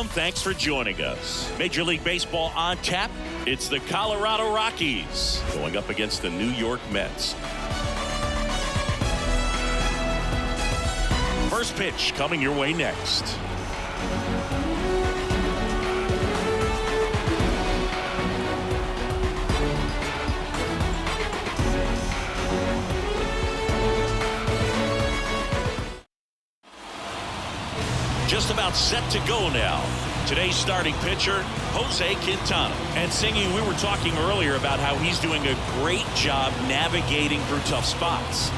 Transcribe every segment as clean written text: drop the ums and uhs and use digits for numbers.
Welcome. Thanks for joining us. Major League Baseball on tap. It's the Colorado Rockies going up against the New York Mets. First pitch coming your way next. Just about set to go now. Today's starting pitcher, Jose Quintana. And Singy, we were talking earlier about how he's doing a great job navigating through tough spots.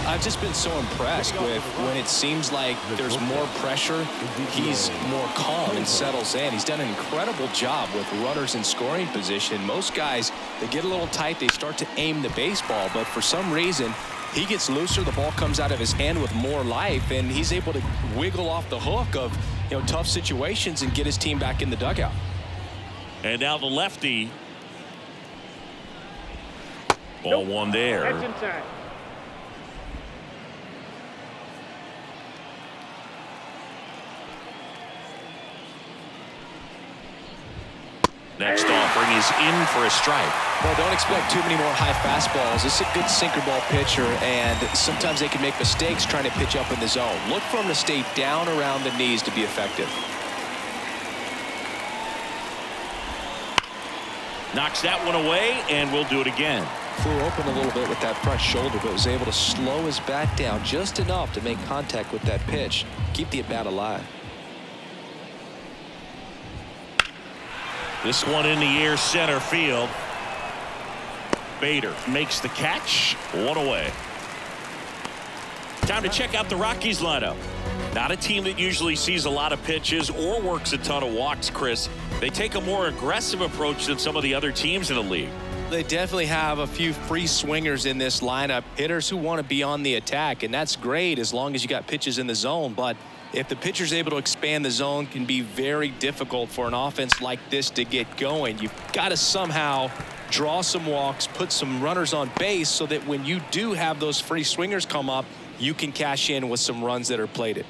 I've just been so impressed with when it seems like there's more pressure, he's more calm and settles in. He's done an incredible job with runners in scoring position. Most guys, they get a little tight, they start to aim the baseball, but for some reason, he gets looser, the ball comes out of his hand with more life, and he's able to wiggle off the hook of tough situations and get his team back in the dugout. And now the lefty. Ball one there. Next offering is in for a strike. Well, don't expect too many more high fastballs. This is a good sinker ball pitcher, and sometimes they can make mistakes trying to pitch up in the zone. Look for him to stay down around the knees to be effective. Knocks that one away, and we'll do it again. Flew open a little bit with that front shoulder, but was able to slow his bat down just enough to make contact with that pitch. Keep the at-bat alive. This one in the air, center field. Bader makes the catch. One away. Time to check out the Rockies lineup. Not a team that usually sees a lot of pitches or works a ton of walks, Chris. They take a more aggressive approach than some of the other teams in the league. They definitely have a few free swingers in this lineup. Hitters who want to be on the attack, and that's great as long as you got pitches in the zone. But if the pitcher's able to expand the zone, it can be very difficult for an offense like this to get going. You've got to somehow draw some walks, put some runners on base so that when you do have those free swingers come up, you can cash in with some runs that are plated.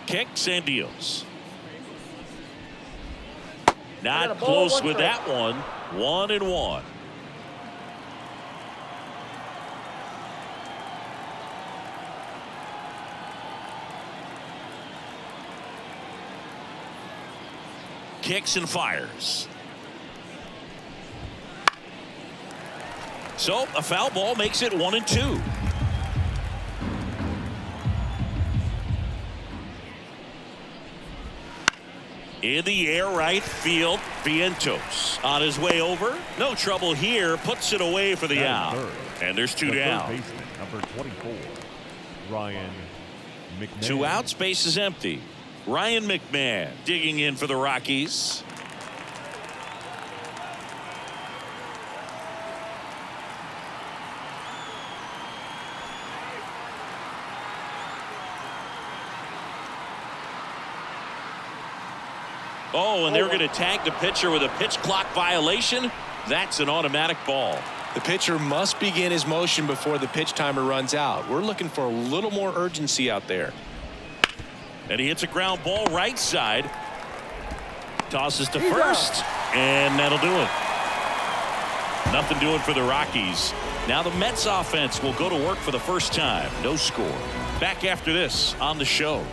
Kicks and deals. Not close with that one. 1-1. Kicks and fires. So a foul ball makes it 1-2. In the air, right field, Vientos on his way over. No trouble here. Puts it away for the out. And there's two down. Baseman, number 24, Ryan McMahon. 2 out, space is empty. Ryan McMahon digging in for the Rockies. Oh, and they're going to tag the pitcher with a pitch clock violation. That's an automatic ball. The pitcher must begin his motion before the pitch timer runs out. We're looking for a little more urgency out there. And he hits a ground ball right side. Tosses to first. And that'll do it. Nothing doing for the Rockies. Now the Mets offense will go to work for the first time. No score. Back after this on the show.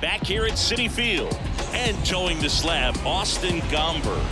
Back here at Citi Field, and towing the slab, Austin Gomber.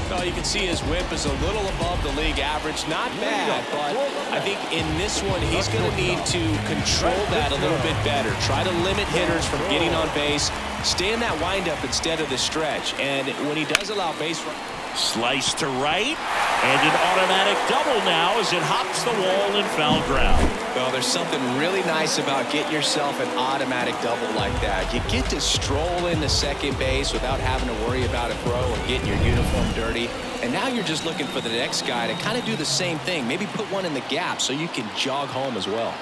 Well, you can see his whip is a little above the league average. Not bad, but I think in this one, he's going to need to control that a little bit better. Try to limit hitters from getting on base. Stay in that windup instead of the stretch. And when he does allow base run, slice to right, and an automatic double now as it hops the wall and foul ground. Well, there's something really nice about getting yourself an automatic double like that. You get to stroll into second base without having to worry about a throw or getting your uniform dirty. And now you're just looking for the next guy to kind of do the same thing. Maybe put one in the gap so you can jog home as well.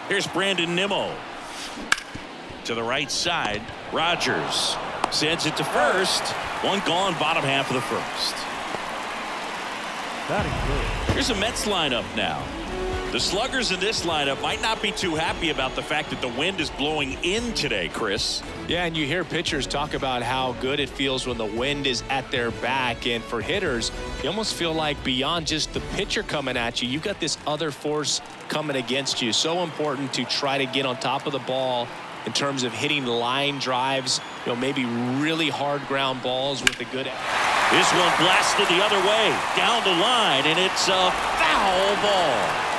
Here's Brandon Nimmo. To the right side. Rogers sends it to first. One gone, bottom half of the first. Batting good. Here's a Mets lineup now. The sluggers in this lineup might not be too happy about the fact that the wind is blowing in today, Chris. Yeah, and you hear pitchers talk about how good it feels when the wind is at their back. And for hitters, you almost feel like beyond just the pitcher coming at you, you've got this other force coming against you. So important to try to get on top of the ball in terms of hitting line drives, maybe really hard ground balls with a good. This one blasted the other way, down the line, and it's a foul ball.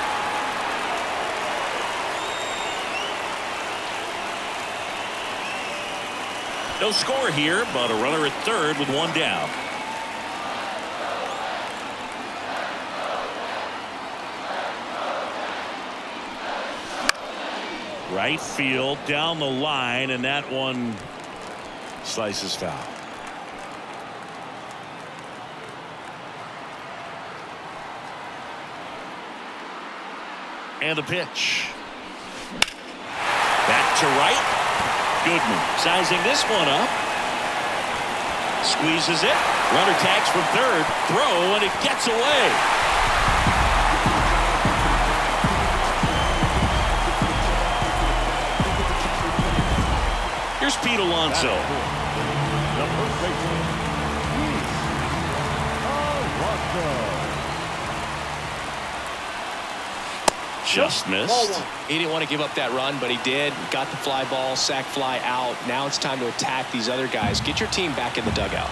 No score here, but a runner at third with one down. Right field, down the line, and that one slices foul. And the pitch. Back to right. Goodman sizing this one up. Squeezes it. Runner tags from third. Throw, and it gets away. Here's Pete Alonso. The first baseman, Alonso. Just missed. He didn't want to give up that run, but he did. Got the fly ball, sac fly out. Now it's time to attack these other guys. Get your team back in the dugout.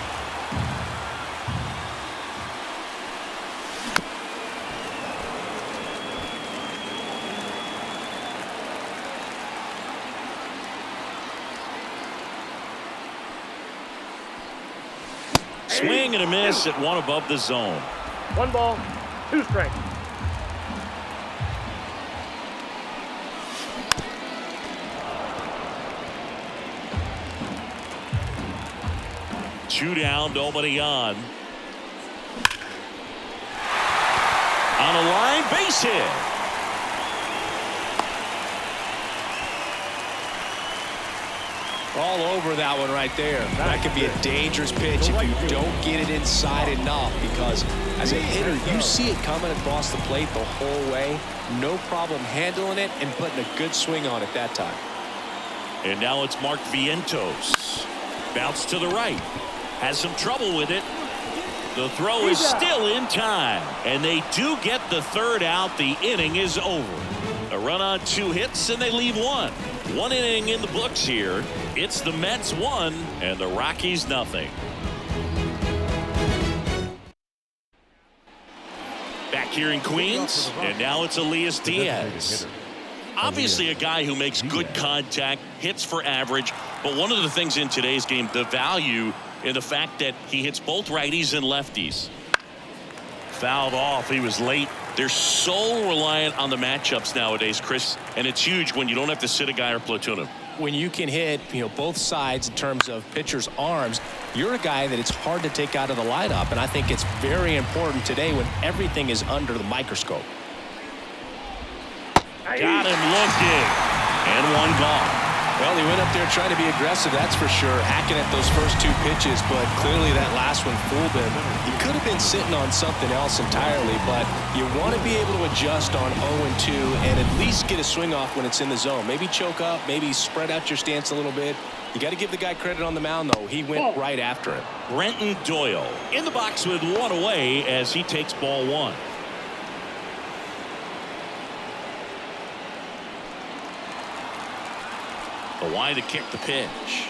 Swing and a miss at one above the zone. 1 ball, 2 strikes. Two down, nobody on. On a line, base hit. All over that one right there. That could be a dangerous pitch if you don't get it inside enough, because as a hitter, you see it coming across the plate the whole way. No problem handling it and putting a good swing on it that time. And now it's Mark Vientos. Bounce to the right. Has some trouble with it. The throw is still in time. And they do get the third out. The inning is over. A run on 2 hits, and they leave 1. 1 inning in the books here. It's the Mets 1 and the Rockies nothing. Back here in Queens, and now it's Elias Diaz. Obviously a guy who makes good contact, hits for average, but one of the things in today's game, the value in the fact that he hits both righties and lefties. Fouled off. He was late. They're so reliant on the matchups nowadays, Chris, and it's huge when you don't have to sit a guy or platoon him. When you can hit, both sides in terms of pitchers' arms, you're a guy that it's hard to take out of the lineup, and I think it's very important today when everything is under the microscope. Got him looking, and one gone. Well, he went up there trying to be aggressive, that's for sure, hacking at those first 2 pitches, but clearly that last one fooled him. He could have been sitting on something else entirely, but you want to be able to adjust on 0-2 and at least get a swing off when it's in the zone. Maybe choke up, maybe spread out your stance a little bit. You got to give the guy credit on the mound, though. He went right after him. Brenton Doyle in the box with 1 away as he takes ball 1. The wide to kick the pitch.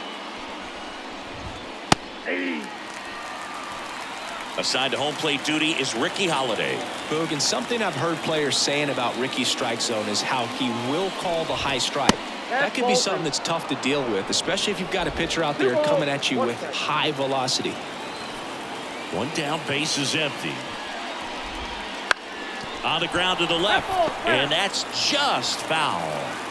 Assigned to home plate duty is Ricky Holiday. Boog, and something I've heard players saying about Ricky's strike zone is how he will call the high strike. That could be something that's tough to deal with, especially if you've got a pitcher out there coming at you with high velocity. 1 down, base is empty. On the ground to the left, and that's just foul.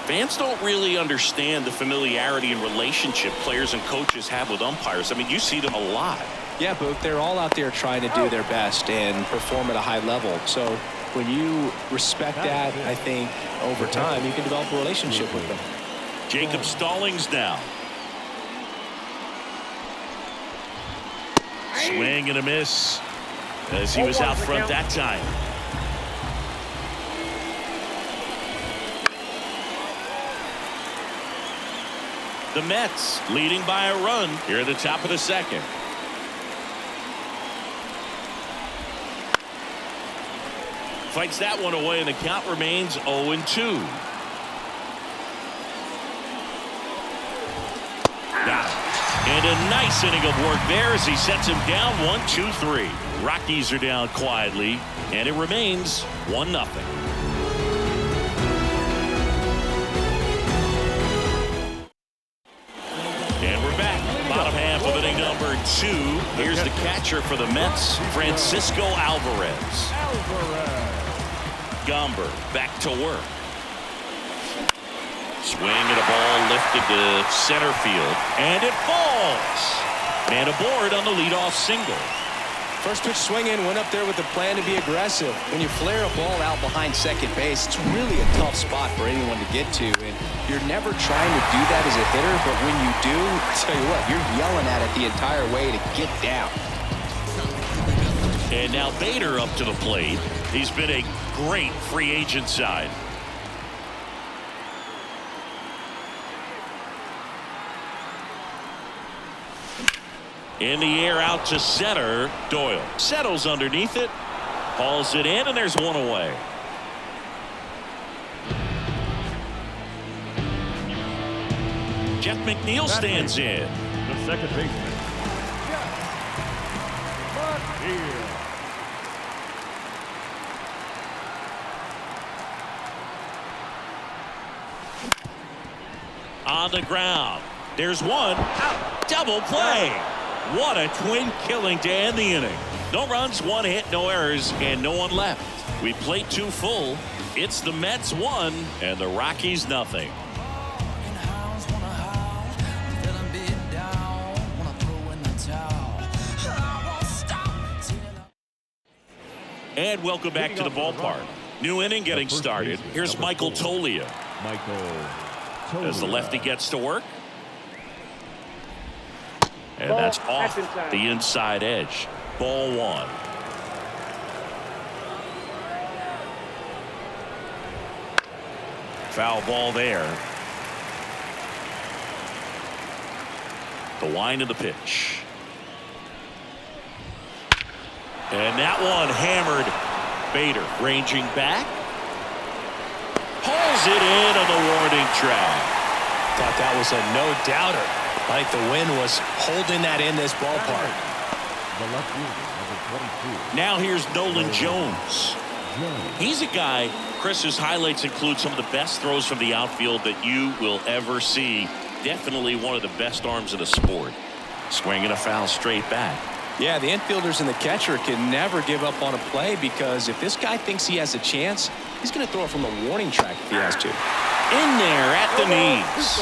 Fans don't really understand the familiarity and relationship players and coaches have with umpires. I mean, you see them a lot. Yeah, Boog, they're all out there trying to do their best and perform at a high level. So When you respect that, I think over time you can develop a relationship with them. Jacob Stallings now. Swing and a miss as he was out front that time. The Mets leading by a run here at the top of the second. Fights that one away, and the count remains 0-2. Got it. And a nice inning of work there as he sets him down 1-2-3. Rockies are down quietly, and it remains 1-0. And we're back. Bottom half of inning number 2. Here's the catcher for the Mets, Francisco Alvarez. Gomber back to work. Swing and a ball lifted to center field, and it falls. Man aboard on the leadoff single. First pitch swinging, went up there with the plan to be aggressive. When you flare a ball out behind second base, it's really a tough spot for anyone to get to, and you're never trying to do that as a hitter, but when you do, I tell you what, you're yelling at it the entire way to get down. And now Bader up to the plate. He's been a great free agent side. In the air out to center. Doyle settles underneath it, hauls it in, and there's one away. Jeff McNeil stands in. The second baseman. McNeil. On the ground. There's one. Out. Double play. What a twin killing to end the inning. No runs, one hit, no errors, and no one left. We played 2 full. It's the Mets 1 and the Rockies nothing. And welcome back to the ballpark. New inning getting started. Here's Michael Toglia. As the lefty gets to work. And that's off the inside edge. Ball 1. Foul ball there. The wind of the pitch. And that one hammered. Bader ranging back. Pulls it in on the warning track. Thought that was a no-doubter. Like the wind was holding that in this ballpark. Now here's Nolan Jones. He's a guy, Chris's highlights include some of the best throws from the outfield that you will ever see. Definitely one of the best arms in the sport. Swinging a foul straight back. Yeah, the infielders and the catcher can never give up on a play, because if this guy thinks he has a chance, he's going to throw it from the warning track if he has to. In there at the knees.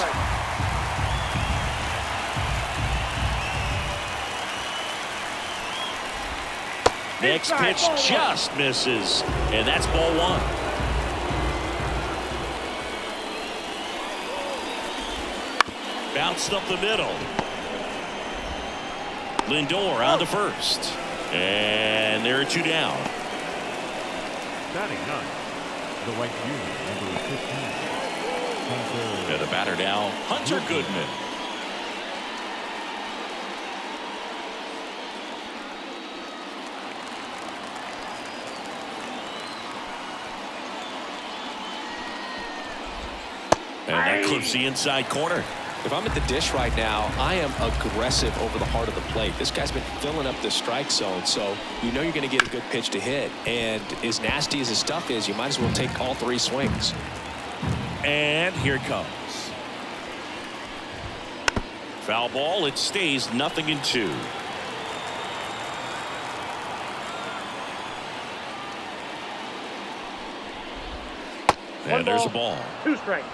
Next pitch just misses, and that's ball 1. Bounced up the middle. Lindor on to first, and there are 2 down. Batting 9, the right fielder, number 15. And the batter now, Hunter Goodman. And that clips the inside corner. If I'm at the dish right now, I am aggressive over the heart of the plate. This guy's been filling up the strike zone, so you know you're going to get a good pitch to hit. And as nasty as his stuff is, you might as well take all 3 swings. And here it comes. Foul ball. It stays 0-2. And there's a ball. 2 strikes.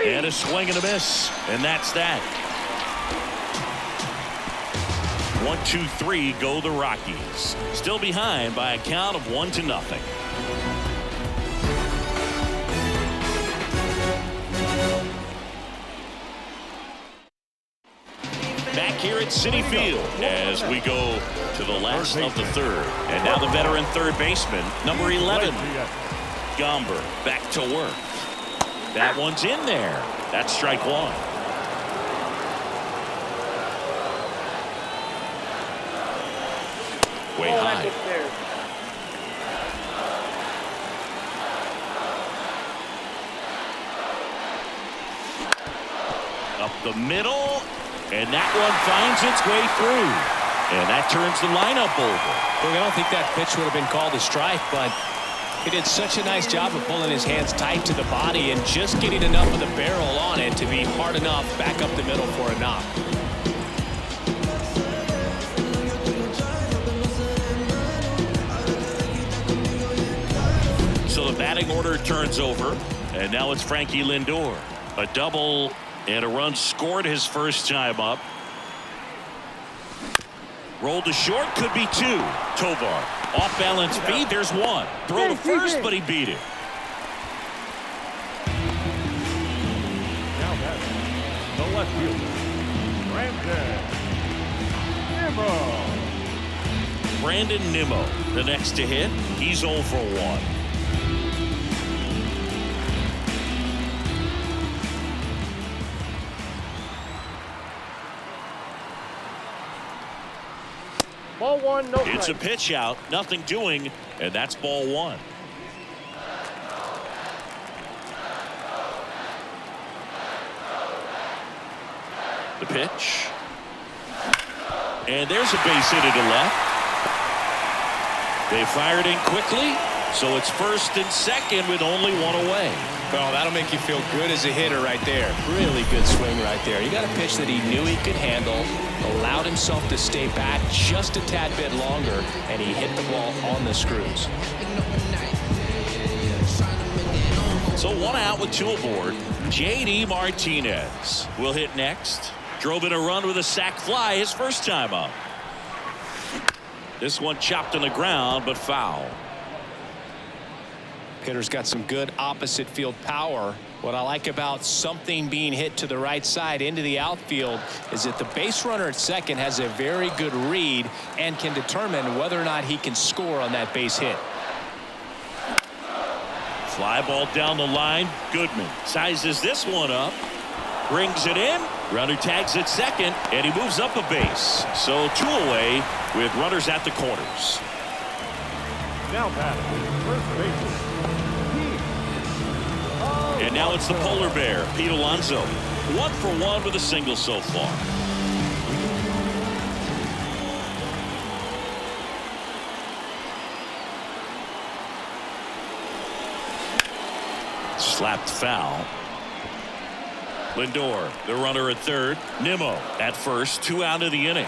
And a swing and a miss. And that's that. 1-2-3 go the Rockies. Still behind by a count of 1-0. Back here at Citi Field as we go to the last of the third. And now the veteran third baseman, number 11. Gomber back to work. That one's in there. That's strike one. Way high. Up the middle, and that one finds its way through, and that turns the lineup over. Look, I don't think that pitch would have been called a strike, but he did such a nice job of pulling his hands tight to the body and just getting enough of the barrel on it to be hard enough back up the middle for a knock. So the batting order turns over, and now it's Frankie Lindor. A double and a run scored his first time up. Rolled to short, could be two. Tovar off balance feed, there's one. Throw to first, but he beat it. Now that's the left fielder, Brandon Nimmo. Brandon Nimmo, the next to hit. He's 0 for 1. Ball one, no strikes. It's a pitch out, nothing doing, and that's ball one. The pitch. And there's a base hit to left. They fired in quickly, so it's first and second with only one away. Well, that'll make you feel good as a hitter right there. Really good swing right there. You got a pitch that he knew he could handle, allowed himself to stay back just a tad bit longer, and he hit the ball on the screws. So one out with two aboard. J.D. Martinez will hit next. Drove in a run with a sac fly his first time up. This one chopped on the ground, but foul. Hitter's got some good opposite field power. What I like about something being hit to the right side into the outfield is that the base runner at second has a very good read and can determine whether or not he can score on that base hit. Fly ball down the line. Goodman sizes this one up, brings it in. Runner tags at second, and he moves up a base. So two away with runners at the corners. Now batting, first baseman. And now it's the polar bear, Pete Alonso. 1 for 1 with a single so far. Slapped foul. Lindor, the runner at third. Nimmo at first, 2 out of the inning.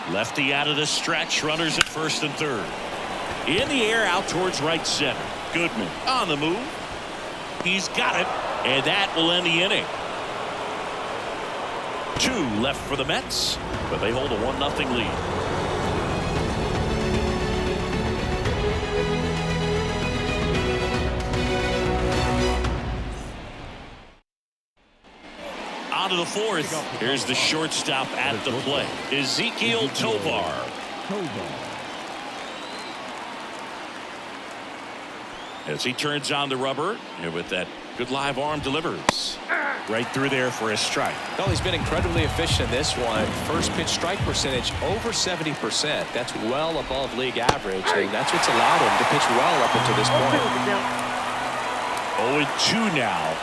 Lefty out of the stretch. Runners at first and third. In the air out towards right center. Goodman on the move. He's got it, and that will end the inning. 2 left for the Mets, but they hold a 1-0 lead. On to the fourth. Here's the shortstop at the plate, Ezequiel Tovar. As he turns on the rubber, and with that good live arm, delivers right through there for a strike. Well, he's been incredibly efficient in this one. First pitch strike percentage over 70%. That's well above league average, and that's what's allowed him to pitch well up until this point. 0-2 now.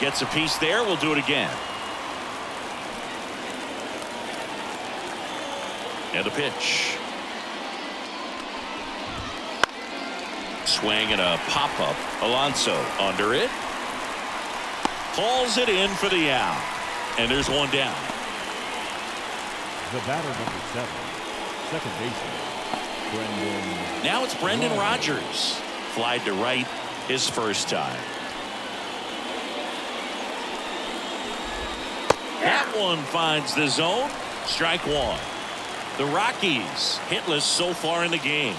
Gets a piece there. We'll do it again. And the pitch. swing and a pop-up. Alonso under it. Hauls it in for the out. And there's one down. The batter number 7, second baseman, Brendan. Now it's Brendan Rodgers. Flied to right his first time. That one finds the zone. Strike one. The Rockies hitless so far in the game.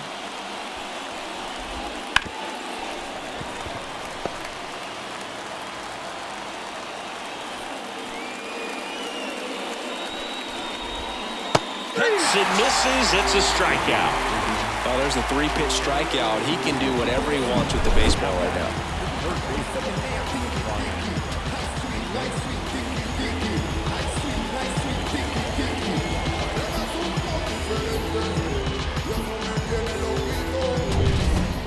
Hits and misses. It's a strikeout. Oh, there's a 3-pitch strikeout. He can do whatever he wants with the baseball right now.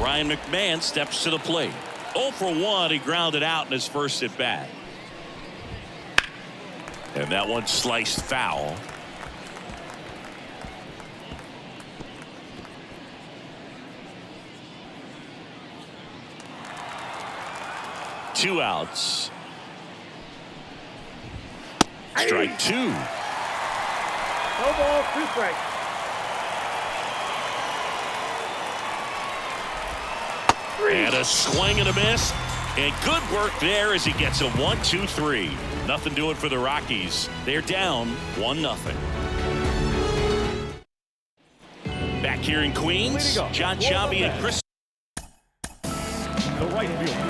Ryan McMahon steps to the plate. 0 for 1. He grounded out in his first at bat. And that one sliced foul. Two outs. Strike two. No ball, 2 strikes. And a swing and a miss. And good work there as he gets a 1-2-3. Nothing doing for the Rockies. They're down 1-0. Back here in Queens, John Sciambi and Chris. The right fielder.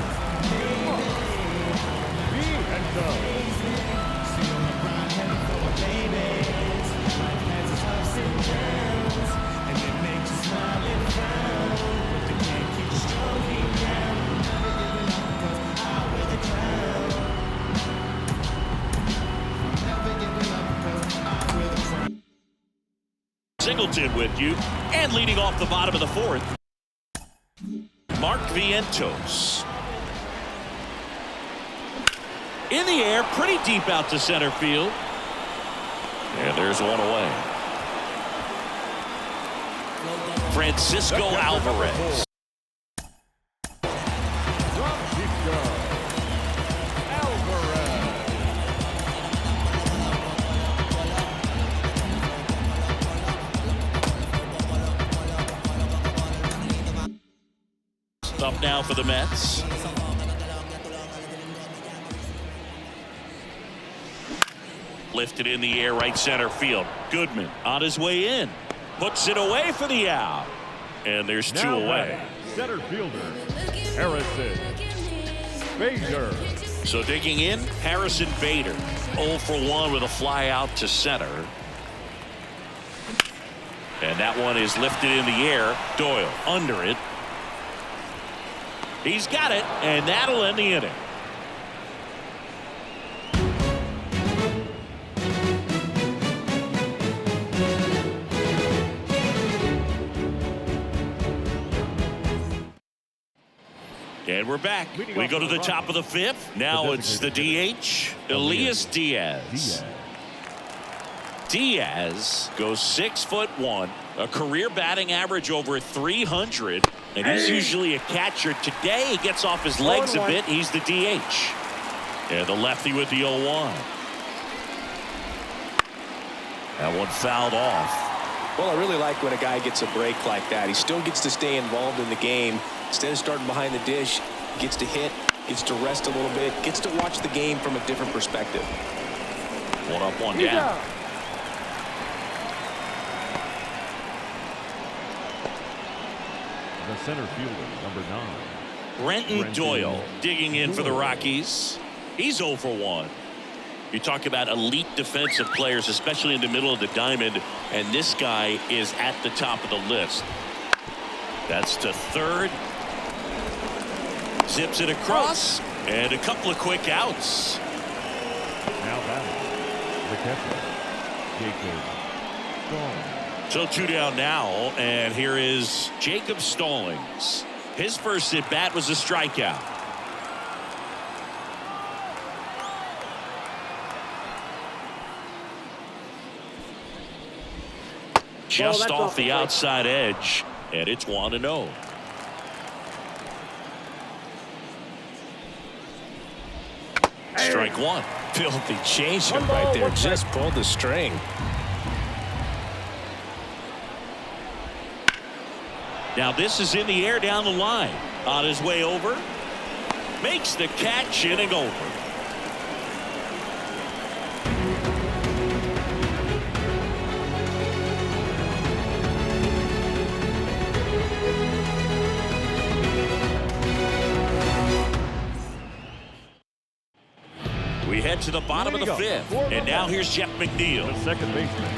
Singleton with you, and leading off the bottom of the 4th, Mark Vientos. In the air, pretty deep out to center field. And there's one away. Francisco Alvarez. Up now for the Mets. Lifted in the air, right center field. Goodman on his way in. Puts it away for the out. And there's two away. Center fielder, Harrison Bader. So digging in, Harrison Bader. 0 for 1 with a fly out to center. And that one is lifted in the air. Doyle under it. He's got it, and that'll end the inning. And we're back. We go to the top of the 5th. Now it's the DH, Elias Diaz. Diaz goes 6'1", a career batting average over 300, and he's usually a catcher. Today he gets off his legs a bit. He's the DH. And the lefty with the 0-1. That one fouled off. Well, I really like when a guy gets a break like that. He still gets to stay involved in the game. Instead of starting behind the dish, gets to hit, gets to rest a little bit, gets to watch the game from a different perspective. One up, one down. The center fielder, number 9. Brenton Doyle digging in for the Rockies. He's 0 for 1. You talk about elite defensive players, especially in the middle of the diamond, and this guy is at the top of the list. That's to third. Zips it across, and a couple of quick outs. Now batting, the catcher, Jacob Stallings. So 2 down now, and here is Jacob Stallings. His first at bat was a strikeout. Just off the outside edge, and it's 1-0. Strike one. Filthy changeup right there. Just pulled the string. Now this is in the air down the line. On his way over. Makes the catch, inning over. We head to the bottom of the fifth. And now here's Jeff McNeil. The second baseman.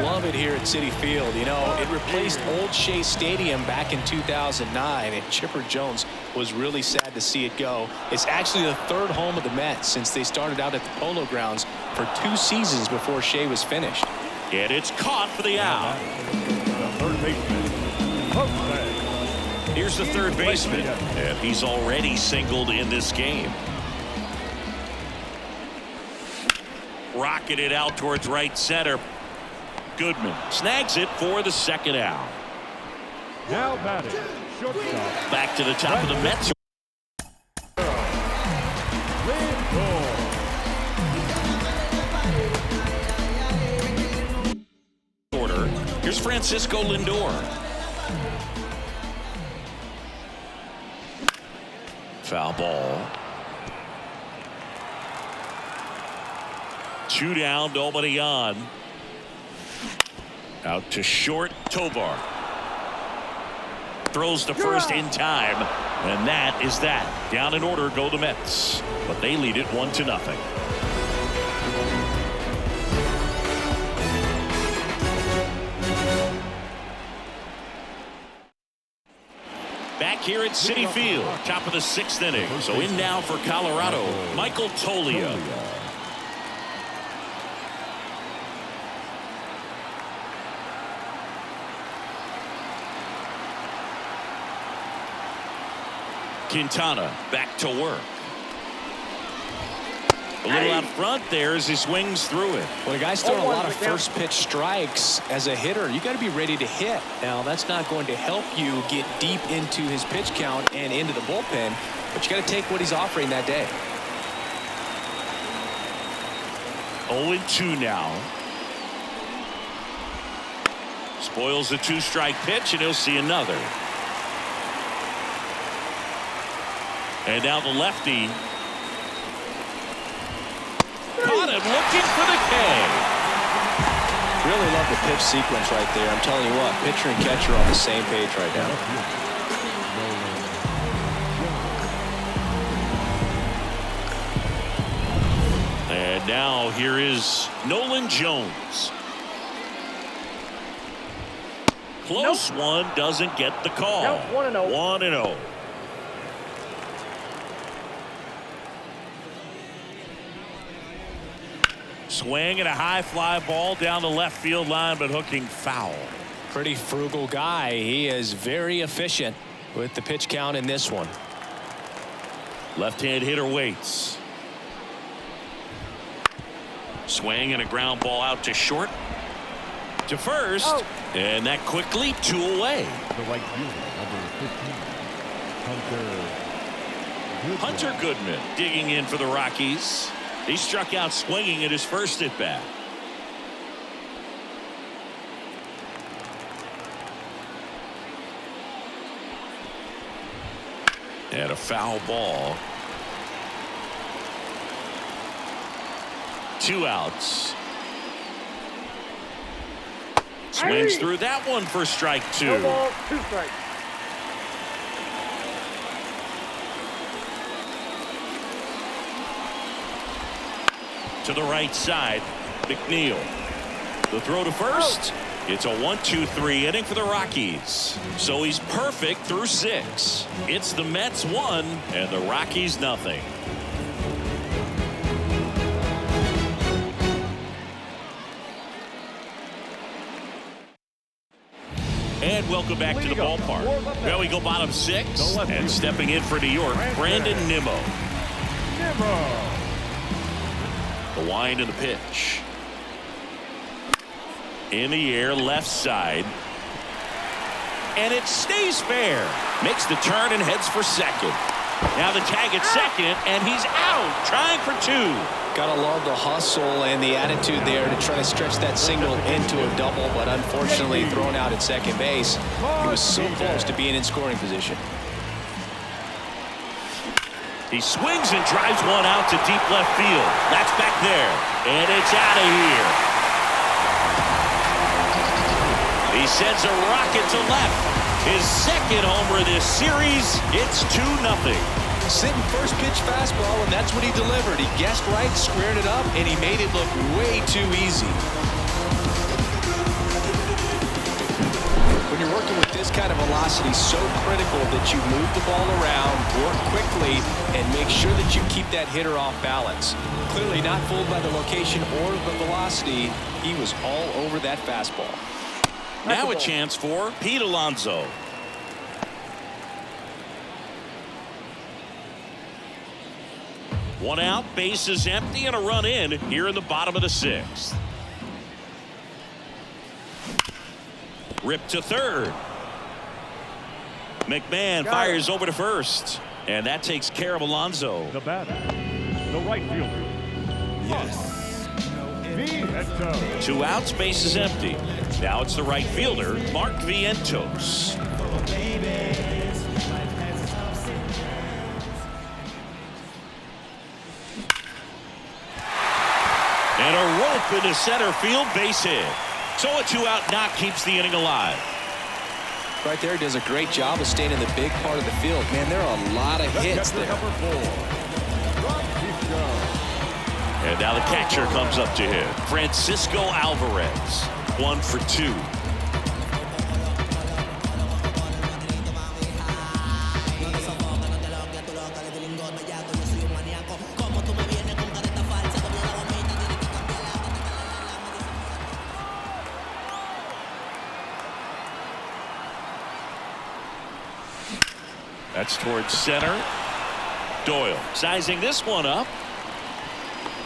Love it here at Citi Field. You know, it replaced Old Shea Stadium back in 2009, and Chipper Jones was really sad to see it go. It's actually the third home of the Mets since they started out at the Polo Grounds for 2 seasons before Shea was finished. And it's caught for the out. The third baseman. Jose. Here's the third baseman, and he's already singled in this game. Rocketed out towards right center. Goodman snags it for the second out. Now batting, shortstop. Back to the top of the Mets. Order. Here's Francisco Lindor. Foul ball. 2 down, nobody on. Out to short, Tovar. Throws to first in time, and that is that. Down in order go the Mets, but they lead it 1-0. Back here at Citi Field, top of the 6th inning. So in now for Colorado, Michael Toglia. Quintana back to work. A little out front there as he swings through it. When a guy's throwing a lot of first pitch strikes as a hitter, you got to be ready to hit. Now that's not going to help you get deep into his pitch count and into the bullpen, but you got to take what he's offering that day. 0-2 now. Spoils the 2-strike pitch, and he'll see another. And now the lefty. Caught him looking for the K. Really love the pitch sequence right there. I'm telling you what, pitcher and catcher are on the same page right now. And now here is Nolan Jones. Close one, doesn't get the call. Nope, 1-0. 1-0. Swing and a high fly ball down the left field line, but hooking foul. Pretty frugal guy. He is very efficient with the pitch count in this one. Left-hand hitter waits. Swing and a ground ball out to short. To first. Oh. And that quickly 2 away. The right fielder, number 15, Hunter Goodman digging in for the Rockies. He struck out swinging at his first at bat. And a foul ball. 2 outs. Swings through that one for strike 2. No ball, 2 strikes. To the right side, McNeil. The throw to first. It's a 1-2-3 inning for the Rockies. So he's perfect through 6. It's the Mets 1 and the Rockies nothing. And welcome back to the ballpark. Well, we go bottom 6, and stepping in for New York, Brandon Nimmo. The wind and the pitch. In the air, left side. And it stays fair. Makes the turn and heads for second. Now the tag at second, and he's out, trying for two. Gotta love the hustle and the attitude there to try to stretch that single into a double, but unfortunately thrown out at second base. He was so close to being in scoring position. He swings and drives one out to deep left field. That's back there, and it's out of here. He sends a rocket to left. His second homer this series. It's 2-0. Sitting first pitch fastball, and that's what he delivered. He guessed right, squared it up, and he made it look way too easy. When you're working with this kind of velocity, so critical that you move the ball around, work quickly, and make sure that you keep that hitter off balance. Clearly not fooled by the location or the velocity. He was all over that fastball. Now a chance for Pete Alonso. One out, base is empty, and a run in here in the bottom of the sixth. Ripped to third. McMahon fires over to first, and that takes care of Alonso. The batter, the right fielder. Yes. Vientos. 2 outs, base is empty. Now it's the right fielder, Mark Vientos. And a rope into center field, base hit. So a 2-out knock keeps the inning alive. Right there, does a great job of staying in the big part of the field. Man, there are a lot of hits there. Number 4. And now the catcher comes up to him, Francisco Alvarez. 1 for 2. That's towards center. Doyle sizing this one up.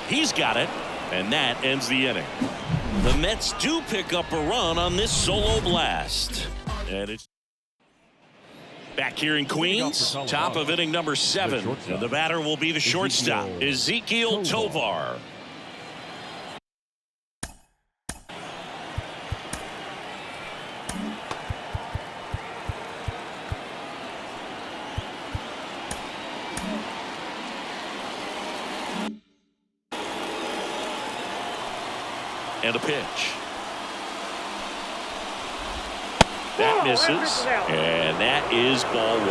He's got it, and that ends the inning. The Mets do pick up a run on this solo blast. And it's back here in Queens, top of inning number 7. And the batter will be the shortstop, Ezekiel Tovar. And a pitch. That misses, and that is ball 1.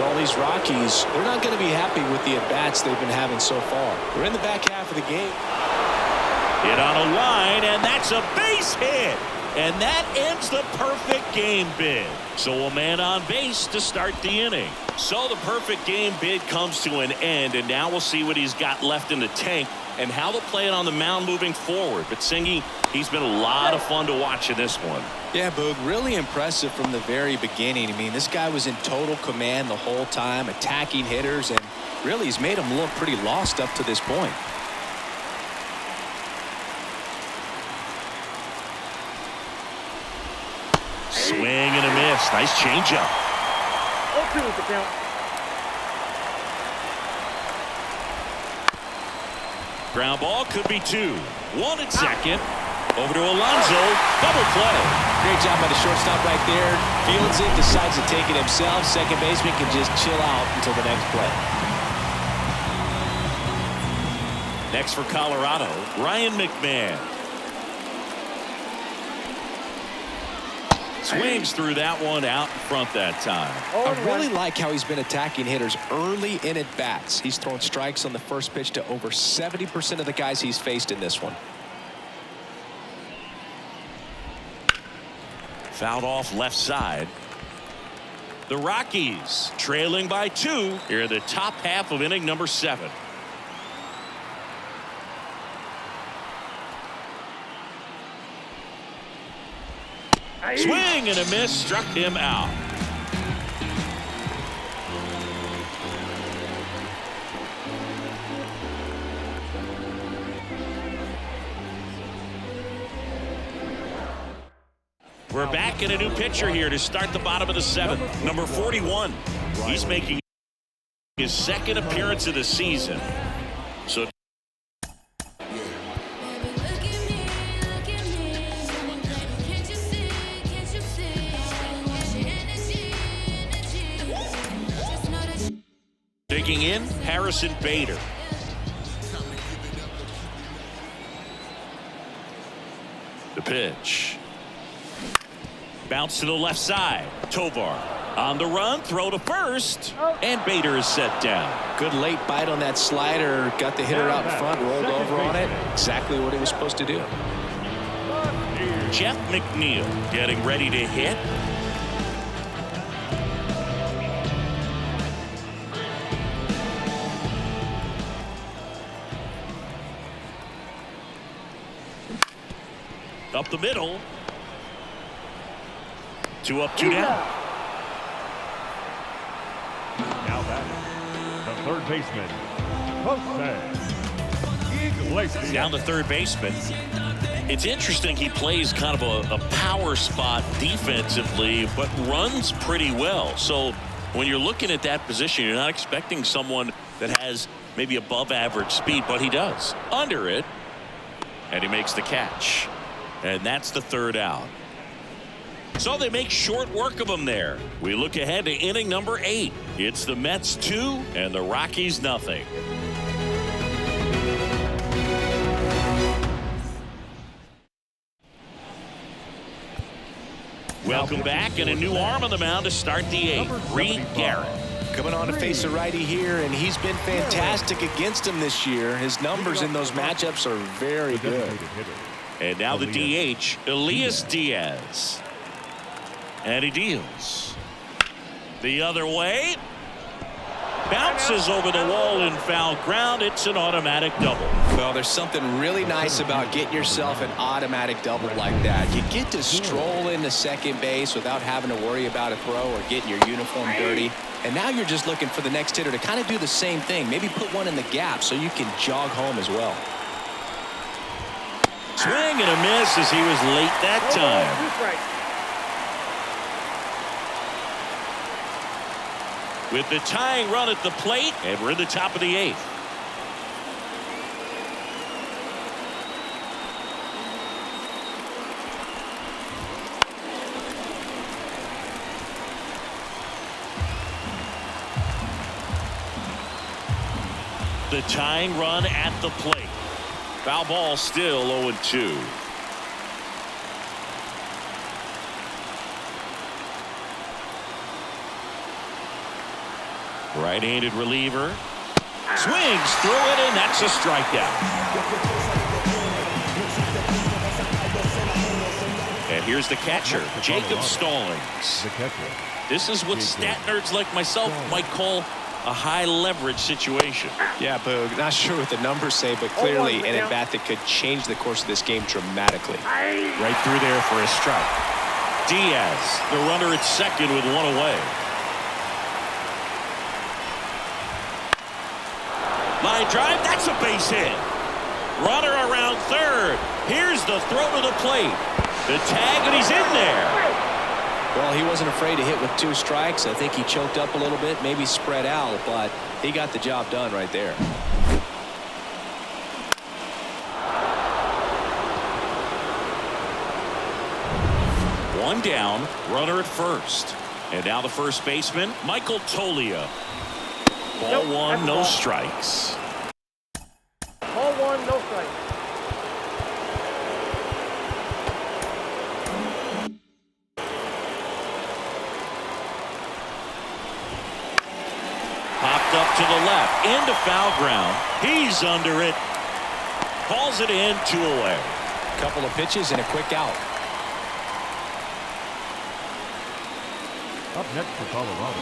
Well, these Rockies, they're not going to be happy with the at-bats they've been having so far. We're in the back half of the game. Hit on a line, and that's a base hit. And that ends the perfect game bid. So a man on base to start the inning. So the perfect game bid comes to an end, and now we'll see what he's got left in the tank and how they'll play it on the mound moving forward. But Singy, he's been a lot of fun to watch in this one. Yeah, Boog, really impressive from the very beginning. I mean, this guy was in total command the whole time, attacking hitters, and really he's made them look pretty lost up to this point. Swing and a miss. Nice changeup. 0-2 is the count. Ground ball could be 2. 1 at second. Over to Alonso. Double play. Great job by the shortstop right there. Fields it, decides to take it himself. Second baseman can just chill out until the next play. Next for Colorado, Ryan McMahon. Swings through that one out in front that time. I really like how he's been attacking hitters early in at bats. He's thrown strikes on the first pitch to over 70% of the guys he's faced in this one. Fouled off left side. The Rockies trailing by 2 here in the top half of inning number 7. Swing and a miss, struck him out. We're back in a new pitcher here to start the bottom of the 7th. Number 41. He's making His second appearance of the season. So digging in, Harrison Bader. The pitch. Bounce to the left side. Tovar on the run, throw to first, and Bader is set down. Good late bite on that slider. Got the hitter out in front, rolled over on it. Exactly what he was supposed to do. Jeff McNeil getting ready to hit. Up the middle. 2 up, 2 down. Now batting, the third baseman, Jose Iglesias. Down the third baseman. It's interesting, he plays kind of a power spot defensively, but runs pretty well. So when you're looking at that position, you're not expecting someone that has maybe above average speed, but he does. Under it, and he makes the catch. And that's the third out. So they make short work of him there. We look ahead to inning number 8. It's the Mets 2 and the Rockies nothing. Welcome back, and a new arm on the mound to start the 8th. Reed Garrett. Coming on to face a righty here, and he's been fantastic against him this year. His numbers in those matchups are very good. And now the DH, Elias Diaz. And he deals. The other way. Bounces over the wall in foul ground. It's an automatic double. Well, there's something really nice about getting yourself an automatic double like that. You get to stroll into second base without having to worry about a throw or getting your uniform dirty. And now you're just looking for the next hitter to kind of do the same thing. Maybe put one in the gap so you can jog home as well. Swing and a miss as he was late that time. With the tying run at the plate, and we're in the top of the 8th. The tying run at the plate. Foul ball, still 0-2. Right-handed reliever. Swings through it, and that's a strikeout. And here's the catcher, Jacob Stallings. This is what stat nerds like myself might call a high leverage situation. Yeah, Boog, not sure what the numbers say, but clearly an at-bat that could change the course of this game dramatically. Right through there for a strike. Diaz, the runner at second with 1 away. Line drive, that's a base hit. Runner around third. Here's the throw to the plate. The tag, and he's in there. Well, he wasn't afraid to hit with 2 strikes. I think he choked up a little bit, maybe spread out, but he got the job done right there. One down, runner at first. And now the first baseman, Michael Toglia. Ball 1, no strikes. Ball 1, no strikes. Popped up to the left, into foul ground. He's under it. Calls it in, 2 away. Couple of pitches and a quick out. Up next for Colorado,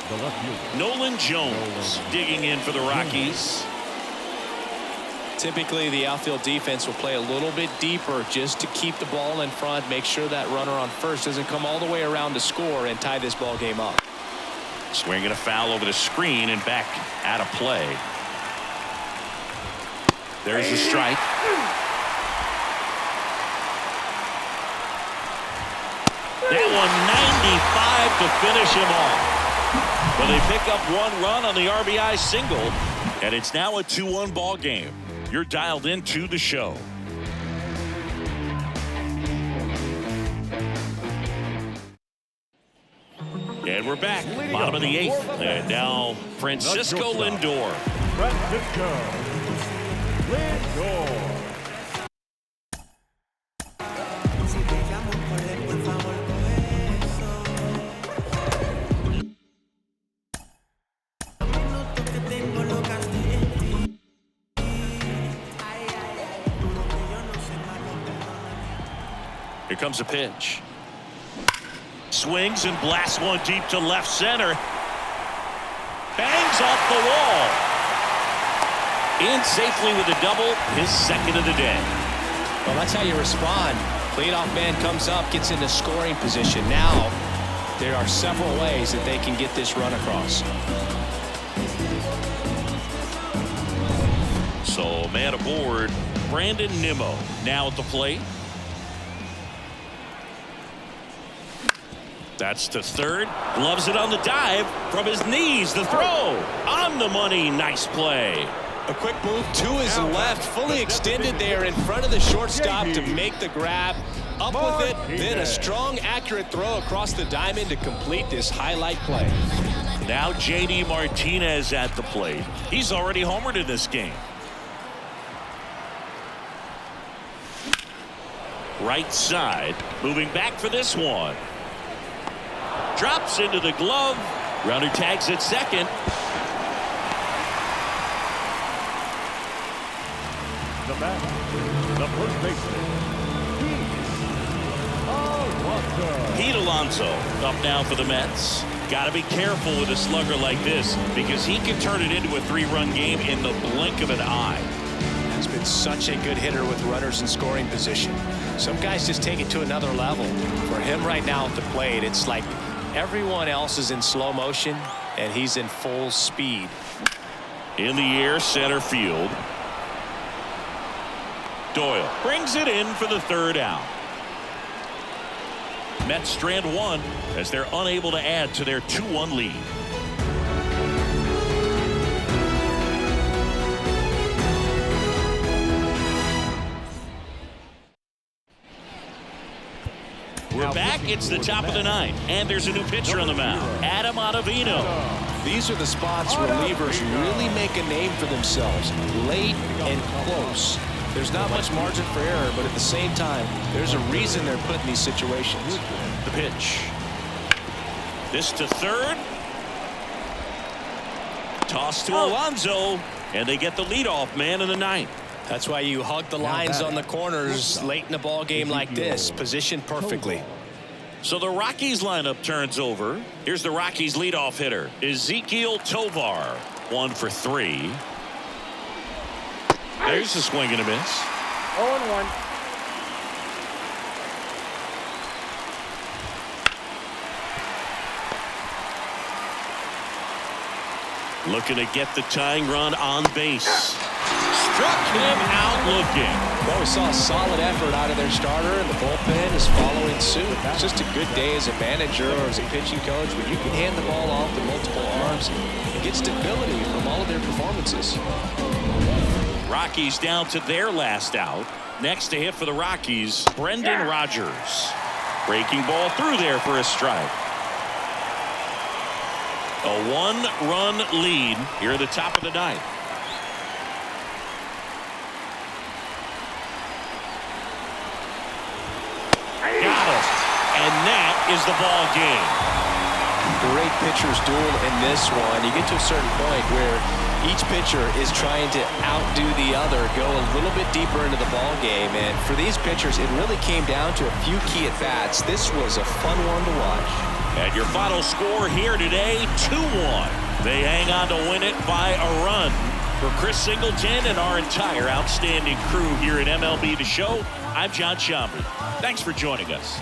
the left fielder, Nolan Jones digging in for the Rockies. Typically, the outfield defense will play a little bit deeper just to keep the ball in front, make sure that runner on first doesn't come all the way around to score and tie this ball game up. Swinging a foul over the screen and back out of play. There's the strike. That one 95 to finish him off. Well, they pick up 1 run on the RBI single, and it's now a 2-1 ball game. You're dialed into the show. And we're back. Bottom of the 8th. And now Francisco Lindor. Francisco Lindor. Here comes a pitch. Swings and blasts one deep to left center. Bangs off the wall. In safely with a double, his second of the day. Well, that's how you respond. Leadoff man comes up, gets into scoring position. Now, there are several ways that they can get this run across. So, man aboard, Brandon Nimmo now at the plate. That's to third. Gloves it on the dive from his knees. The throw on the money. Nice play. A quick move to his left, fully extended there in front of the shortstop to make the grab. Up with it, then a strong, accurate throw across the diamond to complete this highlight play. Now J.D. Martinez at the plate. He's already homered in this game. Right side, moving back for this one. Drops into the glove. Runner tags at second. The back, the first baseman, Pete Alonso up now for the Mets. Got to be careful with a slugger like this because he can turn it into a 3-run game in the blink of an eye. He's been such a good hitter with runners in scoring position. Some guys just take it to another level. For him right now at the plate, it's like everyone else is in slow motion and he's in full speed. In the air, center field. Doyle brings it in for the third out. Mets strand one as they're unable to add to their 2-1 lead. We're back. It's the top of the 9th, and there's a new pitcher on the mound, Adam Ottavino. These are the spots relievers really make a name for themselves, late and close. There's not much margin for error, but at the same time, there's a reason they're put in these situations. The pitch. This to third. Toss to Alonso, and they get the leadoff man in the 9th. That's why you hug the lines on the corners late in a ball game like this, positioned perfectly. So the Rockies lineup turns over. Here's the Rockies leadoff hitter, Ezequiel Tovar, 1 for 3. There's a swing and a miss. 0-1. Looking to get the tying run on base. Struck him out looking. Well, we saw a solid effort out of their starter, and the bullpen is following suit. It's just a good day as a manager or as a pitching coach where you can hand the ball off to multiple arms and get stability from all of their performances. Rockies down to their last out. Next to hit for the Rockies, Brendan Rodgers. Breaking ball through there for a strike. A 1-run lead here at the top of the 9th. Got it. And that is the ball game. Great pitchers duel in this one. You get to a certain point where each pitcher is trying to outdo the other, go a little bit deeper into the ball game. And for these pitchers, it really came down to a few key at-bats. This was a fun one to watch. And your final score here today, 2-1. They hang on to win it by a run. For Chris Singleton and our entire outstanding crew here at MLB The Show, I'm John Chambly. Thanks for joining us.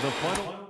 The final.